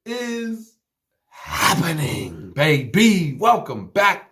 is happening, baby? Welcome back.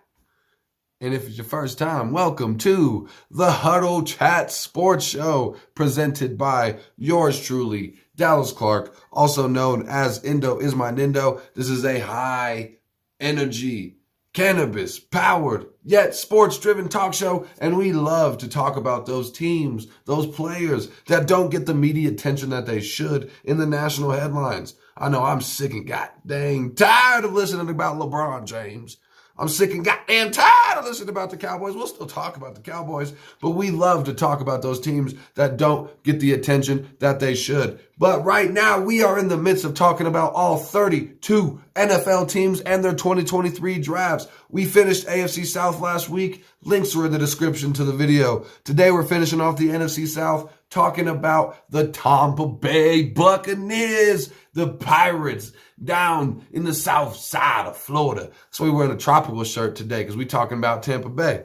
And if it's your first time, welcome to the Huddle Chat Sports Show, presented by yours truly, Dallas Clark, also known as Indo is my Nindo. This is a high energy, cannabis powered, yet sports driven talk show. And we love to talk about those teams, those players that don't get the media attention that they should in the national headlines. I know I'm sick and goddamn tired of listening about LeBron James. I'm sick and goddamn tired of listening about the Cowboys. We'll still talk about the Cowboys, but we love to talk about those teams that don't get the attention that they should. But right now, we are in the midst of talking about all 32 NFL teams and their 2023 drafts. We finished AFC South last week. Links are in the description to the video. Today, we're finishing off the NFC South, talking about the Tampa Bay Buccaneers, the Pirates, down in the south side of Florida. So we're wearing a tropical shirt today because we're talking about Tampa Bay.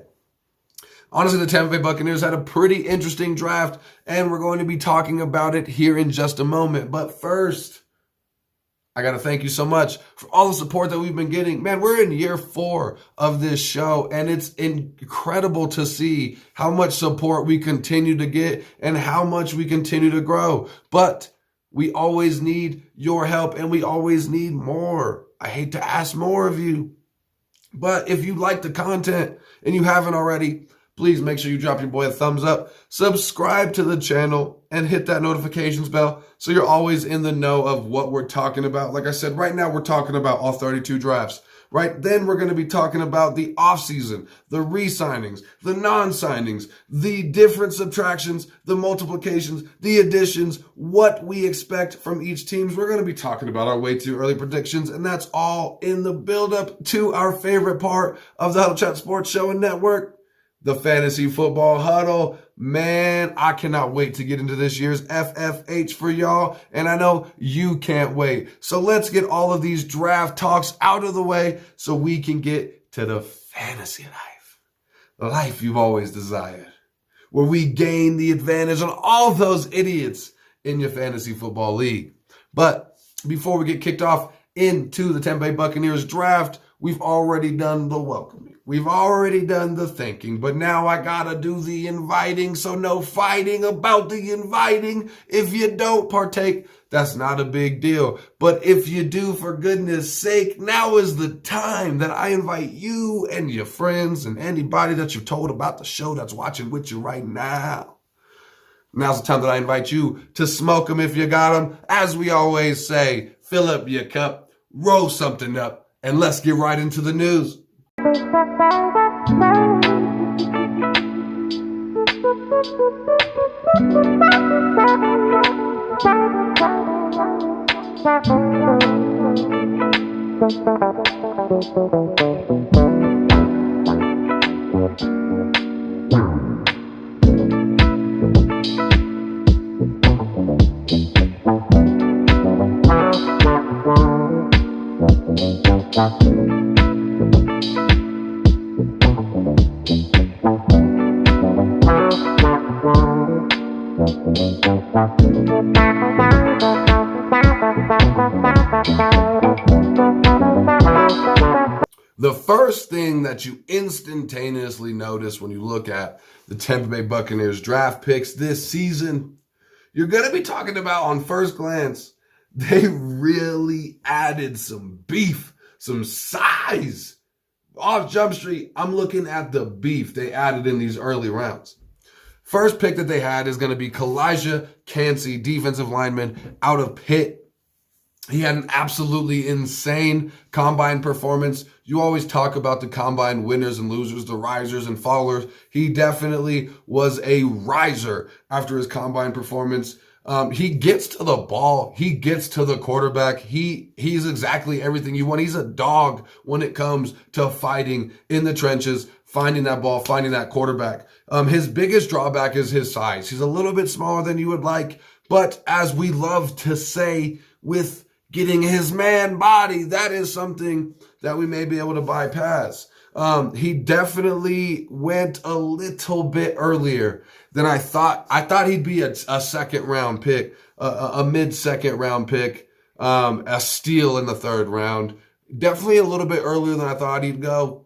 Honestly, the Tampa Bay Buccaneers had a pretty interesting draft, and we're going to be talking about it here in just a moment. But first, I got to thank you so much for all the support that we've been getting. Man, we're in year 4 of this show, and it's incredible to see how much support we continue to get and how much we continue to grow. But we always need your help, and we always need more. I hate to ask more of you, but if you like the content and you haven't already, please make sure you drop your boy a thumbs up, subscribe to the channel, and hit that notifications bell so you're always in the know of what we're talking about. Like I said, right now we're talking about all 32 drafts. Right then we're going to be talking about the offseason, the re-signings, the non-signings, the different subtractions, the multiplications, the additions, what we expect from each team. We're going to be talking about our way too early predictions, and that's all in the build-up to our favorite part of the Huddle Chat Sports Show and Network, the Fantasy Football Huddle. Man, I cannot wait to get into this year's FFH for y'all, and I know you can't wait. So let's get all of these draft talks out of the way so we can get to the fantasy life, the life you've always desired, where we gain the advantage on all those idiots in your fantasy football league. But before we get kicked off into the Tampa Bay Buccaneers draft, we've already done the welcoming. We've already done the thinking, but now I gotta do the inviting, so no fighting about the inviting. If you don't partake, that's not a big deal. But if you do, for goodness sake, now is the time that I invite you and your friends and anybody that you've told about the show that's watching with you right now. Now's the time that I invite you to smoke them if you got them. As we always say, fill up your cup, roll something up, and let's get right into the news. The first thing that you instantaneously notice when you look at the Tampa Bay Buccaneers draft picks this season, you're going to be talking about on first glance, they really added some beef, some size. Off Jump Street, I'm looking at the beef they added in these early rounds. First pick that they had is going to be Kalijah Cansey, defensive lineman out of Pitt. He had an absolutely insane combine performance. You always talk about the combine winners and losers, the risers and fallers. He definitely was a riser after his combine performance. He gets to the ball. He gets to the quarterback. He's exactly everything you want. He's a dog when it comes to fighting in the trenches, finding that ball, finding that quarterback. His biggest drawback is his size. He's a little bit smaller than you would like, but as we love to say, with getting his man body, that is something that we may be able to bypass. He definitely went a little bit earlier than I thought. I thought he'd be a second round pick, a mid-second round pick. A steal in the third round. Definitely a little bit earlier than I thought he'd go.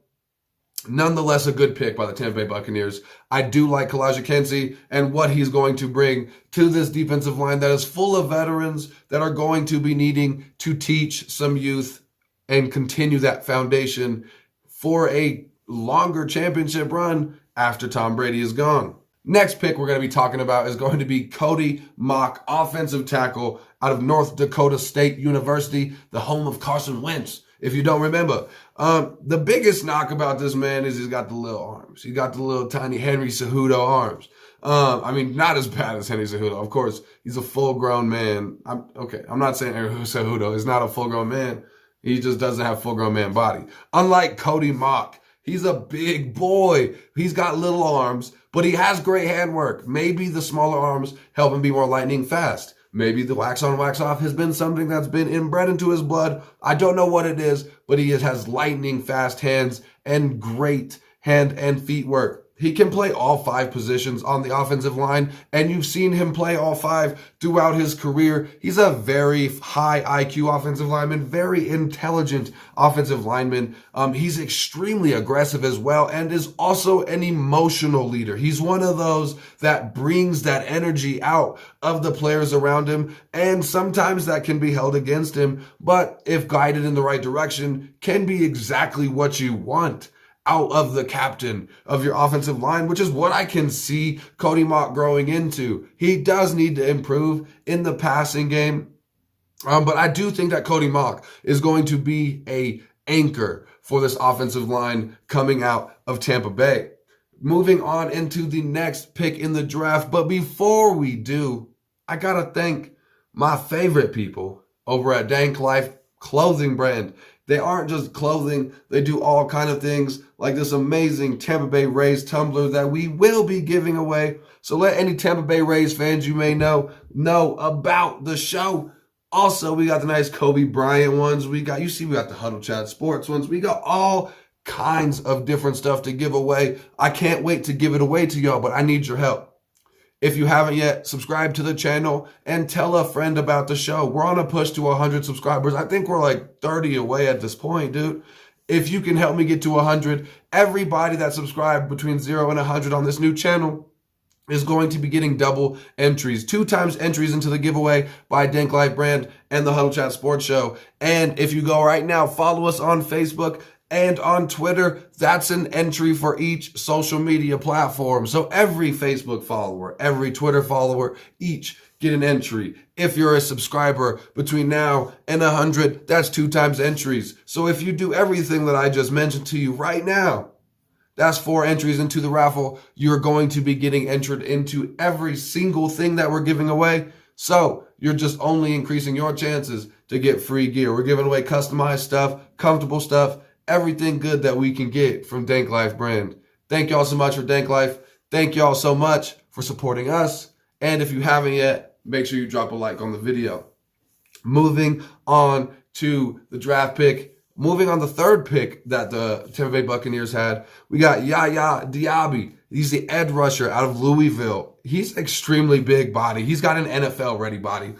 Nonetheless, a good pick by the Tampa Bay Buccaneers. I do like Kalijah Kancey and what he's going to bring to this defensive line that is full of veterans that are going to be needing to teach some youth and continue that foundation for a longer championship run after Tom Brady is gone. Next pick we're going to be talking about is going to be Cody Mauch, offensive tackle out of North Dakota State University, the home of Carson Wentz. If you don't remember, the biggest knock about this man is he's got the little arms. He got the little tiny Henry Cejudo arms. I mean, not as bad as Henry Cejudo. Of course, he's a full-grown man. I'm not saying Henry Cejudo is not a full-grown man. He just doesn't have full-grown man body. Unlike Cody Mauch, he's a big boy. He's got little arms, but he has great handwork. Maybe the smaller arms help him be more lightning fast. Maybe the wax on, wax off has been something that's been inbred into his blood. I don't know what it is, but he has lightning fast hands and great hand and feet work. He can play all 5 positions on the offensive line, and you've seen him play all 5 throughout his career. He's a very high IQ offensive lineman, very intelligent offensive lineman. He's extremely aggressive as well, and is also an emotional leader. He's one of those that brings that energy out of the players around him, and sometimes that can be held against him, but if guided in the right direction, can be exactly what you want out of the captain of your offensive line, which is what I can see Cody Mauch growing into. He does need to improve in the passing game, but I do think that Cody Mauch is going to be a anchor for this offensive line coming out of Tampa Bay. Moving on into the next pick in the draft, but before we do, I gotta thank my favorite people over at Danklyfe clothing brand. They aren't just clothing, they do all kind of things like this amazing Tampa Bay Rays tumbler that we will be giving away. So let any Tampa Bay Rays fans you may know about the show. Also, we got the nice Kobe Bryant ones. We got the Huddle Chat Sports ones. We got all kinds of different stuff to give away. I can't wait to give it away to y'all, but I need your help. If you haven't yet, subscribe to the channel and tell a friend about the show. We're on a push to 100 subscribers. I think we're like 30 away at this point, dude. If you can help me get to 100, everybody that subscribed between 0 and 100 on this new channel is going to be getting double entries, 2 times entries into the giveaway by Danklyfe brand and the Huddle Chat Sports Show. And if you go right now, follow us on Facebook and on Twitter. That's an entry for each social media platform. So every Facebook follower, every Twitter follower, each get an entry. If you're a subscriber between now and 100, that's 2 times entries. So if you do everything that I just mentioned to you right now, that's 4 entries into the raffle. You're going to be getting entered into every single thing that we're giving away. So you're just only increasing your chances to get free gear. We're giving away customized stuff, comfortable stuff, everything good that we can get from Danklyfe brand. Thank y'all so much for Danklyfe. Thank y'all so much for supporting us. And if you haven't yet, make sure you drop a like on the video. Moving on to the draft pick. Moving on the third pick that the Tampa Bay Buccaneers had, we got Yaya Diaby. He's the edge rusher out of Louisville. He's extremely big body. He's got an NFL ready body.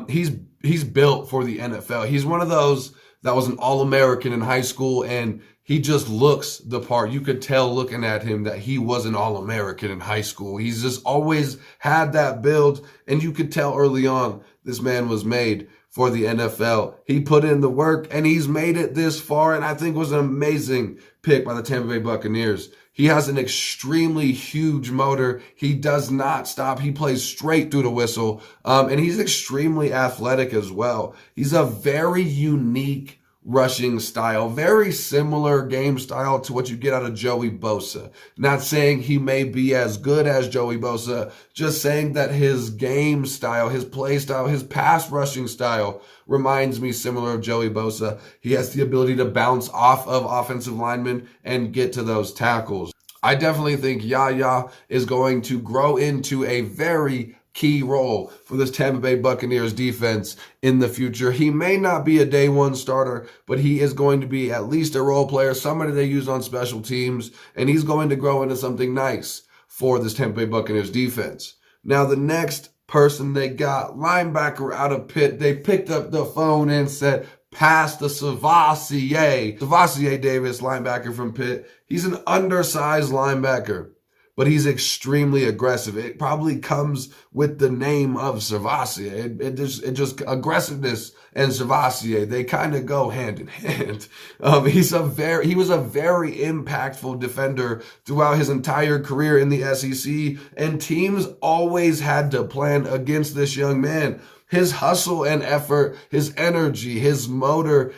He's built for the NFL. He's one of those that was an All-American in high school, and he just looks the part. You could tell looking at him that he was an All-American in high school. He's just always had that build, and you could tell early on this man was made for the NFL. He put in the work, and he's made it this far, and I think was an amazing pick by the Tampa Bay Buccaneers. He has an extremely huge motor. He does not stop. He plays straight through the whistle, and he's extremely athletic as well. He's a very unique rushing style, very similar game style to what you get out of Joey Bosa. Not saying he may be as good as Joey Bosa, just saying that his game style, his play style, his pass rushing style reminds me similar of Joey Bosa. He has the ability to bounce off of offensive linemen and get to those tackles. I definitely think Yaya is going to grow into a very key role for this Tampa Bay Buccaneers defense in the future. He may not be a day one starter, but he is going to be at least a role player, somebody they use on special teams, and he's going to grow into something nice for this Tampa Bay Buccaneers defense. Now, the next person they got. Linebacker out of Pitt. They picked up the phone and said, pass the Savassier. Savassier Davis, linebacker from Pitt. He's an undersized linebacker, but he's extremely aggressive. It probably comes with the name of Savassier. It just aggressiveness and Savassier, they kind of go hand in hand. He was a very impactful defender throughout his entire career in the SEC, and teams always had to plan against this young man. His hustle and effort, his energy, his motor,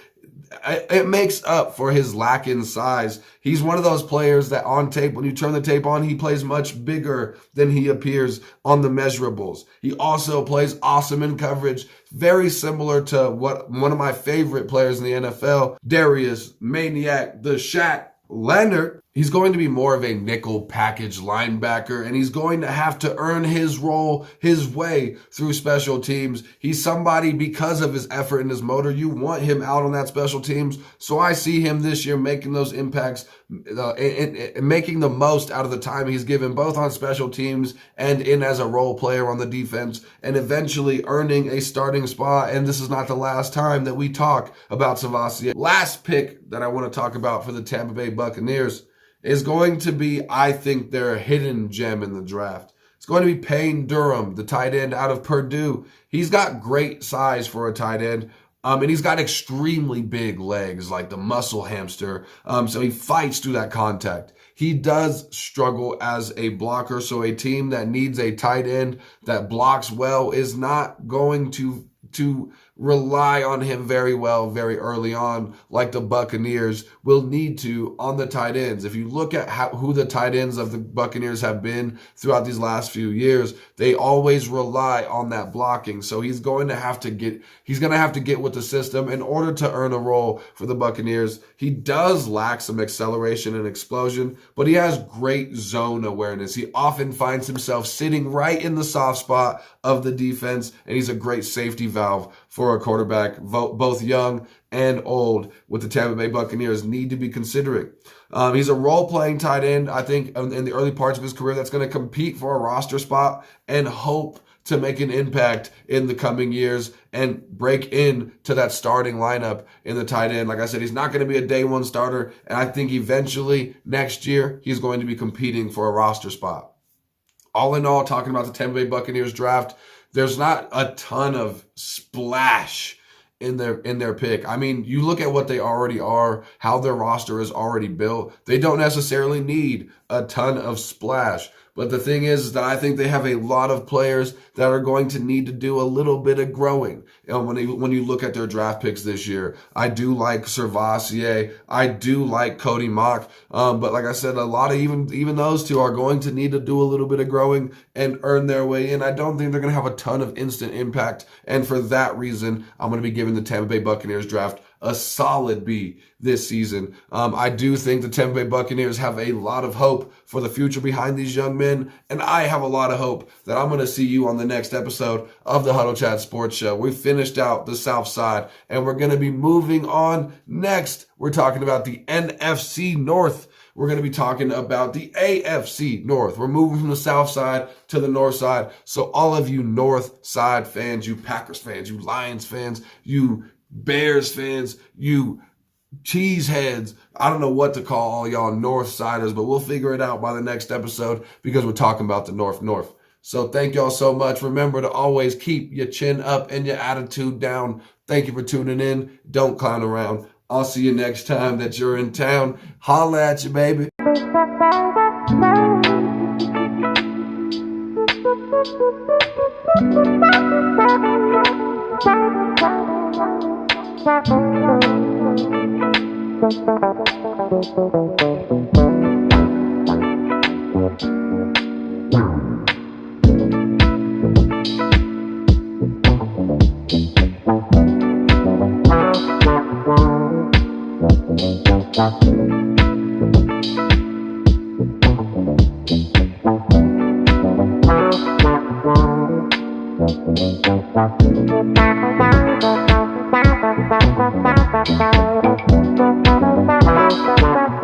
it makes up for his lack in size. He's one of those players that on tape, when you turn the tape on, he plays much bigger than he appears on the measurables. He also plays awesome in coverage, very similar to what one of my favorite players in the NFL, Darius Maniac the Shaq Leonard. He's going to be more of a nickel package linebacker, and he's going to have to earn his role, his way through special teams. He's somebody, because of his effort and his motor, you want him out on that special teams. So I see him this year making those impacts, making the most out of the time he's given, both on special teams and in as a role player on the defense, and eventually earning a starting spot. And this is not the last time that we talk about Savassier. Last pick that I want to talk about for the Tampa Bay Buccaneers is going to be, I think, their hidden gem in the draft. It's going to be Payne Durham, the tight end out of Purdue. He's got great size for a tight end, and he's got extremely big legs, like the muscle hamster, so he fights through that contact. He does struggle as a blocker, so a team that needs a tight end that blocks well is not going to rely on him very well very early on, like the Buccaneers will need to on the tight ends. If you look at who the tight ends of the Buccaneers have been throughout these last few years, they always rely on that blocking. So he's going to have to get with the system in order to earn a role for the Buccaneers. He does lack some acceleration and explosion, but he has great zone awareness. He often finds himself sitting right in the soft spot of the defense, and he's a great safety valve for a quarterback, both young and old, with the Tampa Bay Buccaneers need to be considering. He's a role-playing tight end, I think, in the early parts of his career that's going to compete for a roster spot and hope to make an impact in the coming years and break into that starting lineup in the tight end. Like I said, he's not going to be a day one starter, and I think eventually next year he's going to be competing for a roster spot. All in all, talking about the Tampa Bay Buccaneers draft, there's not a ton of splash in their pick. I mean, you look at what they already are, how their roster is already built. They don't necessarily need a ton of splash. But the thing is that I think they have a lot of players that are going to need to do a little bit of growing. When you look at their draft picks this year, I do like Savassier. I do like Cody Mock. But like I said, a lot of even those two are going to need to do a little bit of growing and earn their way in. I don't think they're going to have a ton of instant impact. And for that reason, I'm going to be giving the Tampa Bay Buccaneers draft a solid B this season. I do think the Tampa Bay Buccaneers have a lot of hope for the future behind these young men, and I have a lot of hope that I'm going to see you on the next episode of the Huddle Chat Sports Show. We finished out the South Side, and we're going to be moving on next. We're talking about the NFC North. We're going to be talking about the AFC North. We're moving from the South Side to the North Side. So all of you North Side fans, you Packers fans, you Lions fans, you Bears fans, you cheeseheads, I don't know what to call all y'all North Siders, but we'll figure it out by the next episode because we're talking about the North. So thank y'all so much. Remember to always keep your chin up and your attitude down. Thank you for tuning in. Don't clown around. I'll see you next time that you're in town. Holla at you, baby. Thank you.